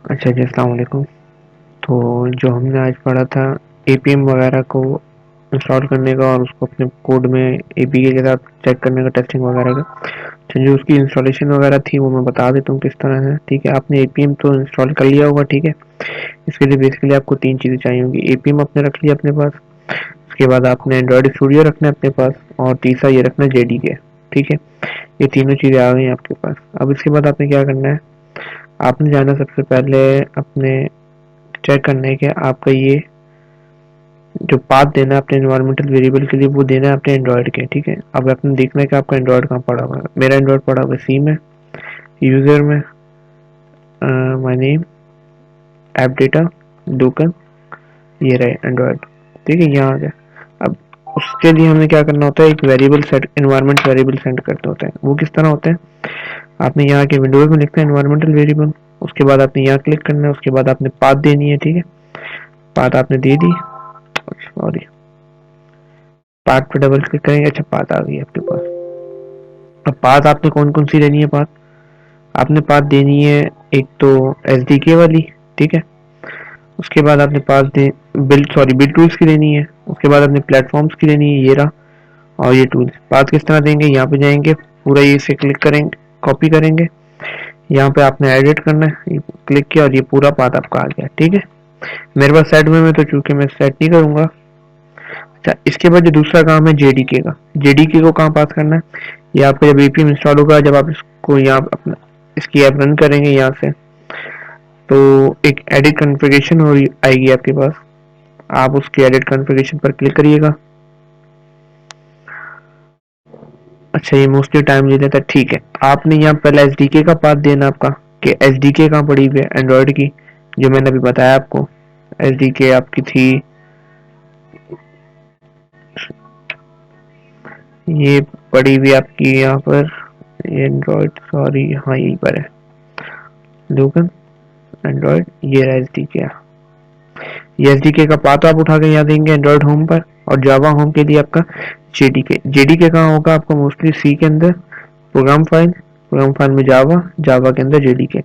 अच्छा जी, अस्सलाम वालेकुम। तो जो हमने आज पढ़ा था एपीएम वगैरह को इंस्टॉल करने का और उसको अपने कोड में एपीके के साथ चेक करने का, टेस्टिंग वगैरह का। तो जो उसकी इंस्टॉलेशन वगैरह थी वो मैं बता देता हूँ किस तरह है। ठीक है, आपने एपीएम तो इंस्टॉल कर लिया होगा। ठीक है, इसके लिए बेसिकली आपको तीन चीज़ें चाहिए होंगी। एपीएम आपने रख लिया अपने पास, उसके बाद आपने एंड्रॉयड स्टूडियो रखना है अपने पास, और तीसरा ये रखना है जेडीके। ठीक है, ये तीनों चीज़ें आ गई आपके पास। अब इसके बाद आपने क्या करना है, आपने जाना सबसे पहले अपने चेक करना है कि आपका ये जो पाथ देना है अपने एनवायरमेंटल वेरिएबल के लिए वो देना है अपने एंड्रॉयड के। ठीक है, अब आपने देखना है कि आपका एंड्रॉयड कहाँ पड़ा हुआ है। मेरा एंड्रॉयड पड़ा हुआ है सी में, यूजर में, माय नेम, ऐप डेटा, डूकन, ये रहे एंड्रॉयड। ठीक है, यहाँ आ गया। अब उसके लिए हमें क्या करना होता है, एक variable set, environment variable set करते होते हैं। वो किस तरह होते हैं, आपने यहाँ के विंडोज में लिखना है एनवायरमेंटल वेरिएबल, उसके बाद आपने यहाँ क्लिक करना है, उसके बाद आपने पाथ देनी है। ठीक है, पाथ आपने दे दी, सॉरी, पाथ पे डबल क्लिक करेंगे। अच्छा, पाथ आ गई आपके पास। अब पाथ आपने कौन कौन सी लेनी है पाथ, आपने पाथ देनी है एक तो एसडीके वाली। ठीक है, उसके बाद आपने पाथ दे बिल्ड टूल्स की लेनी है, उसके बाद आपने प्लेटफॉर्म्स की लेनी है, ये रहा। और ये टूल्स पाथ किस तरह देंगे, यहाँ पे जाएंगे, पूरा ये से क्लिक करेंगे, कॉपी करेंगे, यहाँ पे आपने एडिट करना है, क्लिक किया और ये पूरा पाथ आपका आ गया। ठीक है, मेरे पास सेट में तो चूंकि मैं सेट नहीं करूंगा। अच्छा, इसके बाद जो दूसरा काम है जेडीके का, जेडीके को कहाँ पास करना है, ये आपका जब एपीएम इंस्टॉल होगा, जब आप इसको यहाँ अपना इसकी ऐप रन करेंगे यहाँ से, तो एक एडिट कॉन्फ़िगरेशन हो आएगी आपके पास। आप उसके एडिट कॉन्फ़िगरेशन पर क्लिक करिएगा। अच्छा, ये मोस्टली टाइम ले लेता है। ठीक है, आपने यहाँ पहले एसडीके का पाथ देना आपका, कि एसडीके कहाँ पड़ी हुई है एंड्रॉयड की, जो मैंने अभी बताया आपको। एसडीके आपकी थी, ये पड़ी हुई आपकी यहाँ पर, ये एंड्रॉयड, सॉरी, हाँ यहीं पर है, लोकल एंड्रॉयड, ये रहा एसडीके। ये एसडीके का पाथ आप उठा के यहाँ देंगे एंड्रॉयड होम पर, और जावा होम के लिए आपका जेडीके। जेडीके कहाँ होगा आपका, मोस्टली सी के अंदर प्रोग्राम फाइल, प्रोग्राम फाइल में जावा, जावा के अंदर जेडीके।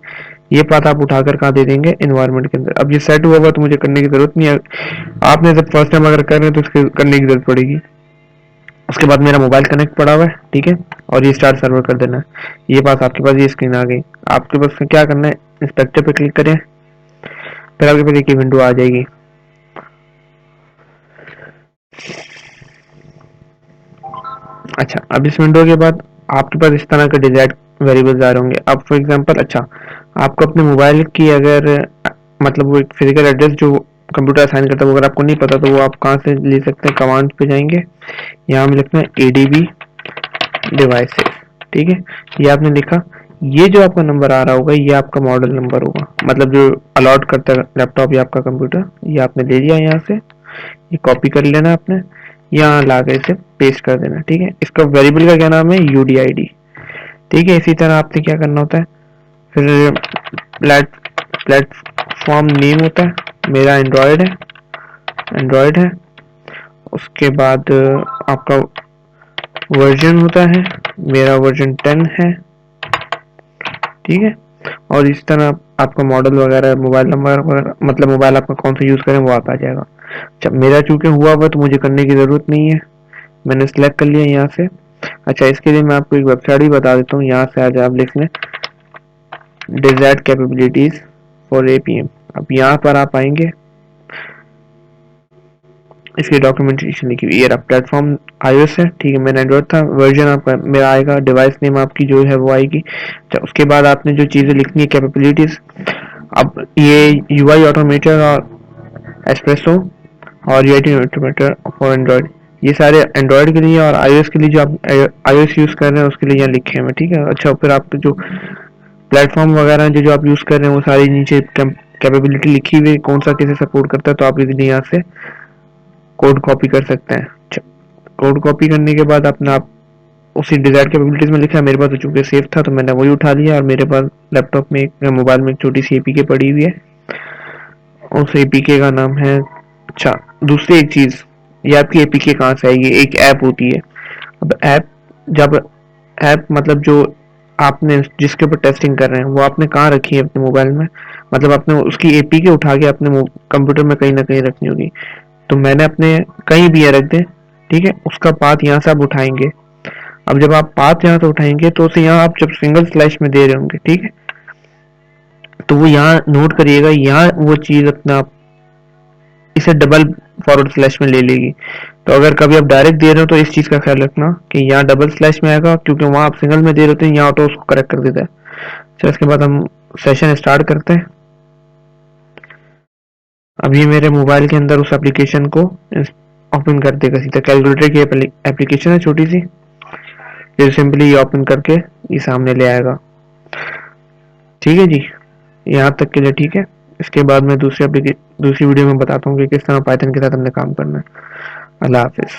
ये पाथ आप उठाकर कहाँ दे देंगे, एनवायरनमेंट के अंदर। अब ये सेट हुआ हुआ तो मुझे करने की जरूरत नहीं है, आपने जब फर्स्ट टाइम अगर कर रहे हैं तो उसके करने की जरूरत पड़ेगी। उसके बाद मेरा मोबाइल कनेक्ट पड़ा हुआ है। ठीक है, और ये स्टार्ट सर्वर कर देना है। ये पास आपके पास ये स्क्रीन आ गई। आपके पास क्या करना है, इंस्पेक्टर पे क्लिक करें, फिर आपके पास एक विंडो आ जाएगी। अच्छा, अब इस विंडो के बाद आपके पास इस तरह के डिजायर्ड वेरिएबल्स आ रहे होंगे। अब फॉर एग्जांपल, अच्छा, आपको अपने मोबाइल की अगर मतलब वो एक फिजिकल एड्रेस जो कंप्यूटर असाइन करता है वो अगर आपको नहीं पता, तो वो आप कहाँ से ले सकते हैं, कमांड पे जाएंगे, यहाँ हम लिखते हैं एडीबी डिवाइसेस। ठीक है, ये आपने लिखा। ये जो आपका नंबर आ रहा होगा ये आपका मॉडल नंबर होगा, मतलब जो अलॉट करता है लैपटॉप या आपका कंप्यूटर। ये आपने ले लिया यहाँ से, ये कॉपी कर लेना आपने, यहाँ ला के इसे पेस्ट कर देना। ठीक है, इसका वेरिएबल का क्या नाम है, यूडीआईडी। ठीक है, इसी तरह आपने क्या करना होता है, फिर प्लेटफॉर्म नेम होता है, मेरा एंड्रॉयड है, एंड्रॉयड है। उसके बाद आपका वर्जन होता है, मेरा वर्जन 10 है। ठीक है, और इस तरह आपका मॉडल वगैरह, मोबाइल नंबर वगैरह, मतलब मोबाइल आपका कौन सा यूज करें वो आप आ जाएगा। जब मेरा चूंकि हुआ हुआ तो मुझे करने की जरूरत नहीं है, मैंने सिलेक्ट कर लिया यहाँ से। अच्छा, इसके लिए मैं आपको एक वेबसाइट भी बता देता हूँ, यहाँ से आज आप लिख लें डिजायर्ड कैपेबिलिटीज फॉर एपीएम। अब यहाँ पर आप आएंगे, इसकी डॉक्यूमेंटेशन लिखी हुई, ये रहा प्लेटफॉर्म iOS है। ठीक है, मेरा एंड्रॉइड था, वर्जन आपका मेरा आएगा, डिवाइस नेम आपकी जो है वो आएगी। अच्छा, उसके बाद आपने जो चीज़ें लिखनी है कैपेबिलिटीज, अब ये यूआई ऑटोमेटर और एस्प्रेसो और यूआई ऑटोमेटर फॉर एंड्रॉइड, ये सारे एंड्रॉइड के लिए और आईओएस के लिए, जो आप आईओएस यूज कर रहे हैं उसके लिए यहाँ लिखे हैं। ठीक है, अच्छा, फिर आपके जो प्लेटफॉर्म वगैरह जो आप यूज कर रहे हैं वो सारी नीचे कैपेबिलिटी लिखी हुई है, कौन सा कैसे सपोर्ट करता है, तो आप इजीली यहाँ से कोड कॉपी कर सकते हैं। अच्छा, कोड कॉपी करने के बाद अपना आप उसी डिजायर्ड कैपेबिलिटीज में लिखा है, मेरे पास तो चूंकि सेफ था तो मैंने वही उठा लिया, और मेरे पास लैपटॉप में एक मोबाइल में एक छोटी सी एपीके पड़ी हुई है, उस एपीके का नाम है। अच्छा, दूसरी एक चीज, ये आपकी एपीके कहाँ से आएगी, एक ऐप होती है। अब ऐप, जब ऐप मतलब जो आपने जिसके ऊपर टेस्टिंग कर रहे हैं वो आपने कहाँ रखी है अपने मोबाइल में, मतलब आपने उसकी एपी के उठा के अपने कंप्यूटर में कहीं ना कहीं रखनी होगी। तो मैंने अपने कहीं भी ये रख दे, ठीक है, उसका पाथ यहाँ से आप उठाएंगे। अब जब आप पाथ यहाँ से उठाएंगे तो उसे यहाँ आप जब सिंगल स्लैश में दे रहे होंगे, ठीक है, तो वो यहाँ नोट करिएगा, यहाँ वो चीज अपना इसे डबल फॉरवर्ड स्लैश में ले लेगी। तो अगर कभी आप डायरेक्ट दे रहे हो तो इस चीज का ख्याल रखना कि यहाँ डबल स्लैश में आएगा, क्योंकि वहां आप सिंगल में दे रहे होते हैं, यहाँ ऑटो उसको करेक्ट कर देता है। चलो इसके बाद हम सेशन स्टार्ट करते हैं। अभी मेरे मोबाइल के अंदर उस एप्लीकेशन को ओपन कर देगा सीधा। कैलकुलेटर की एप्लीकेशन है छोटी सी, फिर सिंपली ये ओपन करके ये सामने ले आएगा। ठीक है जी, यहाँ तक के लिए ठीक है। इसके बाद मैं दूसरी वीडियो में बताता हूँ कि किस तरह पाइथन के साथ हमने काम करना है। अल्लाह हाफिज।